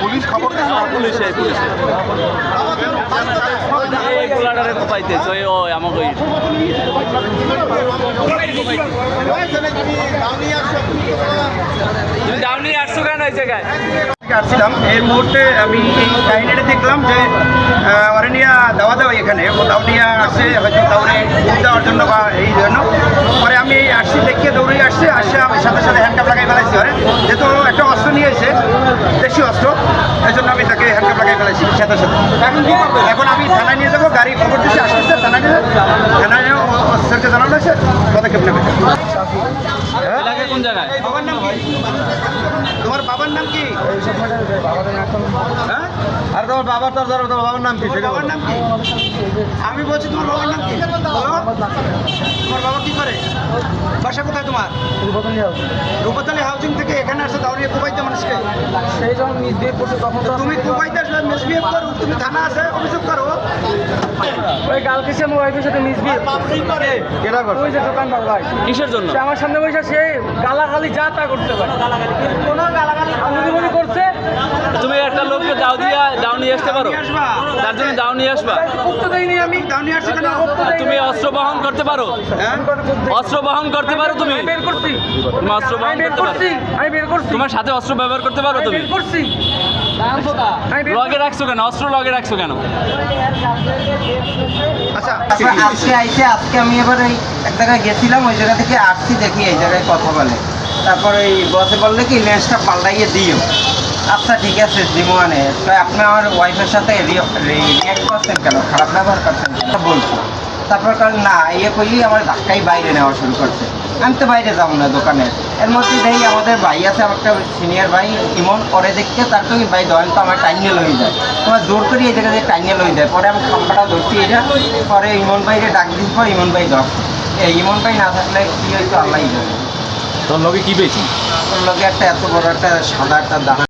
Police খবর পুলিশে গোলাডারে পাইতেছে ওই আমাকে তুমি দাউনি আসছো কেন ওই জায়গায় আসছিলাম এর মুহূর্তে আমি এই কাহিনীটা দেখলাম যে অরণ্যা দাওয়া দেওয়া এখানে ও দাউনিয়া আসছে হয়তো দৌড়ে দেওয়ার জন্য বা এই জন্য পরে আমি আসছি দেখিয়ে দৌড়ে আসছে আমি সাথে সাথে হ্যান্ডকাপ লাগাই ফেলাইছি ওরে যেহেতু একটা অস্ত্র নিয়ে এসে দেশি অস্ত্র এই জন্য আমি তাকে হ্যান্ডকাপ লাগাই ফেলাইছি সাথে সাথে এখন আমি থানায় নিয়ে যাবো গাড়ি খবর দিচ্ছি আসতেছে থানায় নিয়ে অফিসারকে জানানো হয়েছে পদক্ষেপ নেবে। কোন জায়গায় বাবার নাম কি? তোমার বাবার নাম কি? হ্যাঁ? আর তোমার বাবার বাবার নাম কি? বাবার নাম কি? আমি বলছি তোমার বাবার নাম কি? বলো। তোমার বাবা কি করে? বাসা কোথায় তোমার? রূপতলী হাউজিং থেকে এখানে আসছে দাউরিয়া কোপাইতে মানুষকে। সেই যখন মিসবিহেভ করছে তখন তো তুমি কোপাইতে আসলে মিসবিহেভ করো, তুমি থানা আছে অভিযোগ করো। ওই কালকে সে আমার ওয়াইফের সাথে মিসবিহেভ কেটা করছে? ওই যে দোকানদার ভাই কিসের জন্য সে আমার সামনে বসে সে গালাগালি যা তা করতে পারে কোনো গালাগালি মনে করছে তুমি একটা লোককে দাও নিয়ে আসতে পারো তার জন্য দাও নিয়ে আসবা করতে দেয়নি আমি দাউরিয়া আসছে কেন? তুমি অস্ত্র বহন করতে পারো হ্যাঁ? অস্ত্র বহন করতে পারো তুমি বের করছি তুমি অস্ত্র বহন আমি বের করতে পারো করছি আমি বের করছি তোমার সাথে অস্ত্র ব্যবহার করতে পারো তুমি বের করছি আমি বের লগে রাখছো কেন অস্ত্র লগে রাখছো কেন আচ্ছা আজকে আমি এবার এই এক জায়গায় গেছিলাম ওই জায়গা থেকে আসছি দেখি এই জায়গায় কথা বলে তারপরে এই বসে বললে কি লেন্সটা পাল্টাইয়ে দিও আচ্ছা ঠিক আছে দিমোয়ানে তো আপনি আমার ওয়াইফের সাথে রিয়াক্ট করছেন কেন খারাপ ব্যবহার করছেন বলছি তারপর কারণ না ইয়ে করলেই আমার ধাক্কাই বাইরে নেওয়া শুরু করছে আমি তো বাইরে যাবো না দোকানে এর মধ্যে দেখি আমাদের ভাই আছে আমার একটা সিনিয়র ভাই ইমন পরে দেখতে তার তো ভাই ধরেন তো আমার টাইনেল হয়ে যায় তোমার জোর করি এই জায়গায় টাইনেল হয়ে যায় পরে আমি খাম্পাটা ধরছি এটা পরে ইমন ভাইকে ডাক দিন পর ইমন ভাই ধর এই ইমন ভাই না থাকলে কী হয়তো আল্লাহ যাবে তোর লগে কি পেয়েছি তোর লোকে একটা এত বড় একটা সাদা একটা দানা